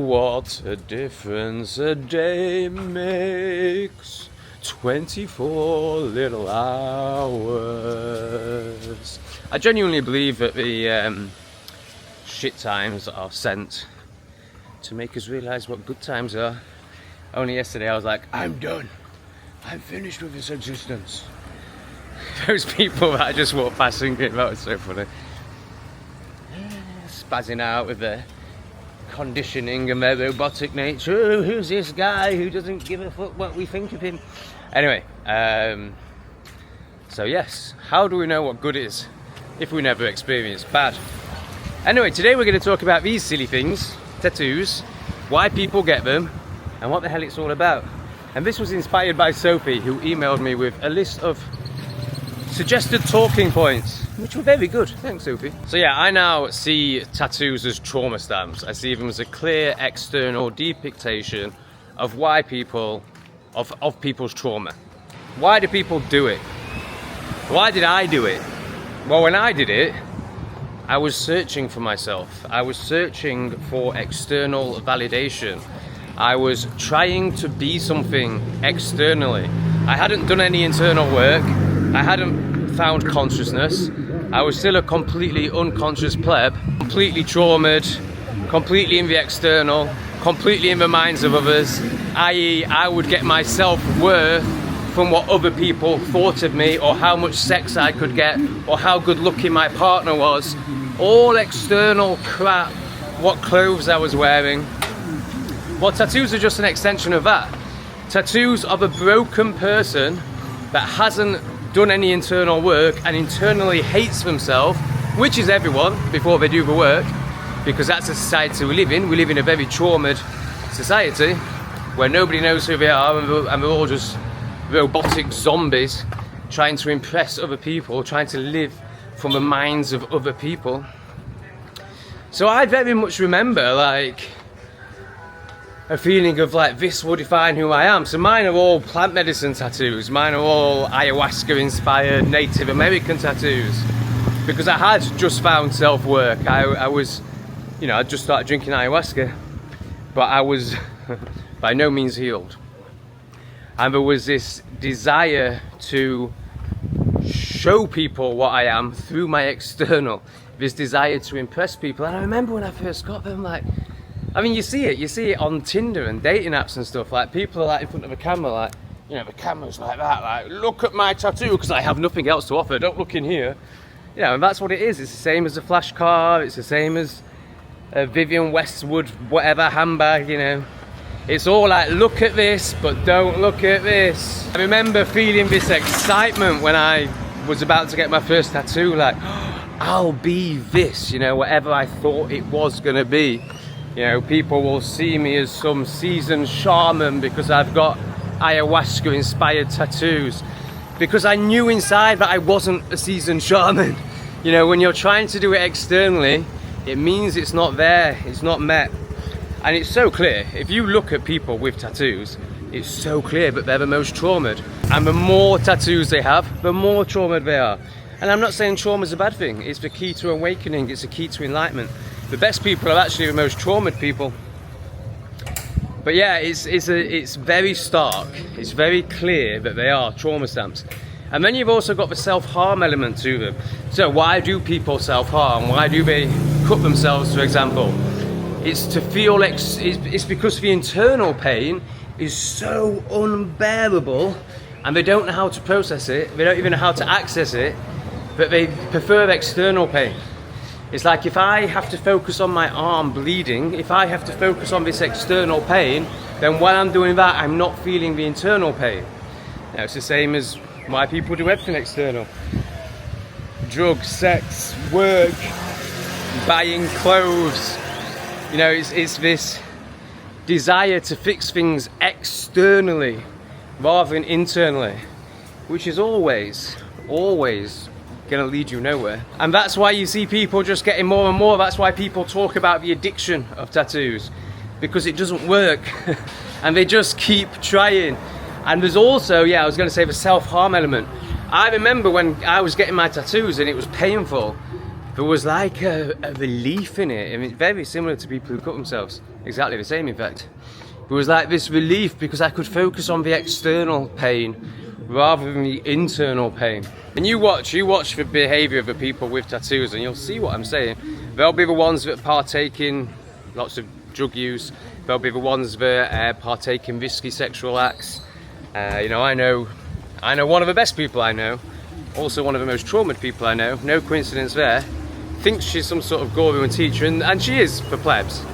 What a difference a day makes, 24 little hours. I genuinely believe that the shit times are sent to make us realise what good times are. Only yesterday I was like, I'm done. I'm finished with this existence. Those people that I just walked past thinking, that was so funny. Spazzing out with their conditioning and their robotic nature. Oh, who's this guy who doesn't give a fuck what we think of him? Anyway, so yes, how do we know what good is if we never experience bad? Anyway, today we're going to talk about these silly things, tattoos, why people get them, and what the hell it's all about. And this was inspired by Sophie, who emailed me with a list of suggested talking points, which were very good. Thanks, Sophie. So yeah, I now see tattoos as trauma stamps. I see them as a clear external depiction of why people, of people's trauma. Why do people do it? Why did I do it? Well, when I did it, I was searching for myself. I was searching for external validation. I was trying to be something externally. I hadn't done any internal work. I hadn't found consciousness. I was still a completely unconscious pleb, completely traumatized, completely in the external, completely in the minds of others, i.e. I would get my self-worth from what other people thought of me, or how much sex I could get, or how good looking my partner was. All external crap, what clothes I was wearing. Well, tattoos are just an extension of that. Tattoos of a broken person that hasn't done any internal work and internally hates themselves, which is everyone before they do the work, because that's the society we live in. We live in a very traumatized society where nobody knows who they are, and they're all just robotic zombies trying to impress other people, trying to live from the minds of other people. So I very much remember like a feeling of like, this will define who I am. So mine are all plant medicine tattoos. Mine are all ayahuasca inspired Native American tattoos, because I had just found self-work. I was, you know, I just started drinking ayahuasca, but I was by no means healed. And there was this desire to show people what I am through my external, this desire to impress people. And I remember when I first got them, like, I mean, you see it on Tinder and dating apps and stuff, like people are like in front of a camera, like, you know, the camera's like that, like, look at my tattoo, because I have nothing else to offer, don't look in here. You know, and that's what it is. It's the same as a flash car, it's the same as a Vivienne Westwood, whatever handbag, you know. It's all like, look at this, but don't look at this. I remember feeling this excitement when I was about to get my first tattoo, like, oh, I'll be this, you know, whatever I thought it was gonna be. You know, people will see me as some seasoned shaman because I've got ayahuasca inspired tattoos. Because I knew inside that I wasn't a seasoned shaman. You know, when you're trying to do it externally, it means it's not there, it's not met. And it's so clear, if you look at people with tattoos, it's so clear that they're the most traumatized. And the more tattoos they have, the more traumatized they are. And I'm not saying trauma is a bad thing, it's the key to awakening, it's the key to enlightenment. The best people are actually the most traumatized people. But yeah, it's very stark, it's very clear that they are trauma stamps. And then you've also got the self-harm element to them. So why do people self-harm? Why do they cut themselves, for example? It's to feel, it's because the internal pain is so unbearable and they don't know how to process it, they don't even know how to access it, but they prefer external pain. It's like, if I have to focus on my arm bleeding, if I have to focus on this external pain, then while I'm doing that, I'm not feeling the internal pain. Now, it's the same as why people do everything external. Drugs, sex, work, buying clothes. You know, it's this desire to fix things externally rather than internally, which is always gonna lead you nowhere. And that's why you see people just getting more and more. That's why people talk about the addiction of tattoos, because it doesn't work and they just keep trying. And there's also, yeah, I was gonna say, the self-harm element. I remember when I was getting my tattoos and it was painful, there was like a relief in it. I mean, very similar to people who cut themselves. Exactly the same, in fact. It was like this relief because I could focus on the external pain rather than the internal pain. And you watch the behaviour of the people with tattoos and you'll see what I'm saying. They'll be the ones that partake in lots of drug use. They'll be the ones that partake in risky sexual acts. You know, I know one of the best people I know, also one of the most traumed people I know, no coincidence there, thinks she's some sort of guru and teacher, and she is for plebs.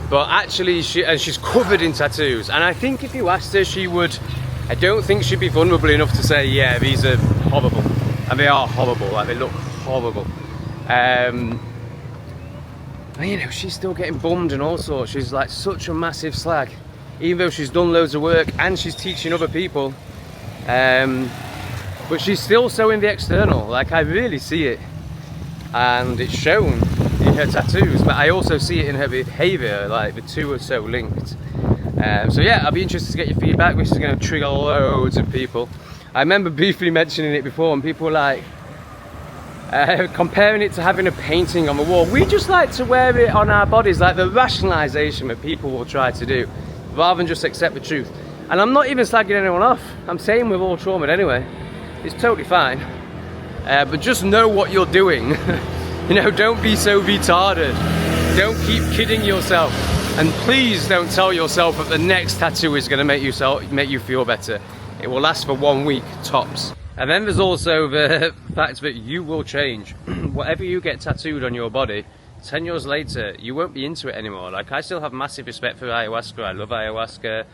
But actually, she's covered in tattoos. And I think if you asked her, she would, I don't think she'd be vulnerable enough to say, yeah, these are horrible. And they are horrible, like they look horrible. And you know, she's still getting bummed and all sorts. She's like such a massive slag. Even though she's done loads of work and she's teaching other people. But she's still so in the external, like I really see it. And it's shown in her tattoos, but I also see it in her behaviour, like the two are so linked. So yeah, I'll be interested to get your feedback. This is going to trigger loads of people. I remember briefly mentioning it before and people were like, comparing it to having a painting on the wall. We just like to wear it on our bodies, like the rationalisation that people will try to do, rather than just accept the truth. And I'm not even slagging anyone off. I'm saying we're all traumatized anyway. It's totally fine. But just know what you're doing. You know, don't be so retarded. Don't keep kidding yourself. And please don't tell yourself that the next tattoo is going to make you feel better. It will last for 1 week, tops. And then there's also the fact that you will change. Whatever you get tattooed on your body, 10 years later, you won't be into it anymore. Like, I still have massive respect for ayahuasca. I love ayahuasca.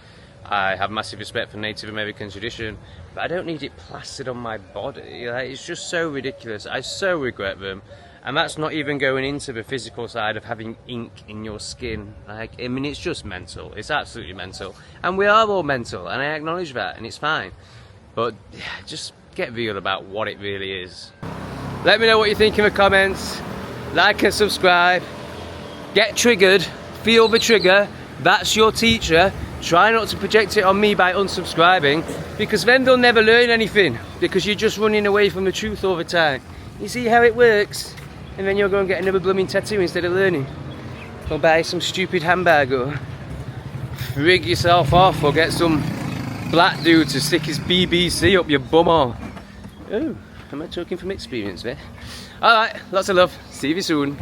I have massive respect for Native American tradition, but I don't need it plastered on my body. Like, it's just so ridiculous. I so regret them. And that's not even going into the physical side of having ink in your skin. Like, I mean, it's just mental. It's absolutely mental. And we are all mental, and I acknowledge that, and it's fine. But yeah, just get real about what it really is. Let me know what you think in the comments. Like and subscribe. Get triggered. Feel the trigger. That's your teacher. Try not to project it on me by unsubscribing, because then they'll never learn anything, because you're just running away from the truth all the time. You see how it works? And then you'll go and get another blooming tattoo instead of learning. Go buy some stupid hamburger, rig yourself off, or get some black dude to stick his BBC up your bumhole. Oh, am I talking from experience there? Alright, lots of love. See you soon.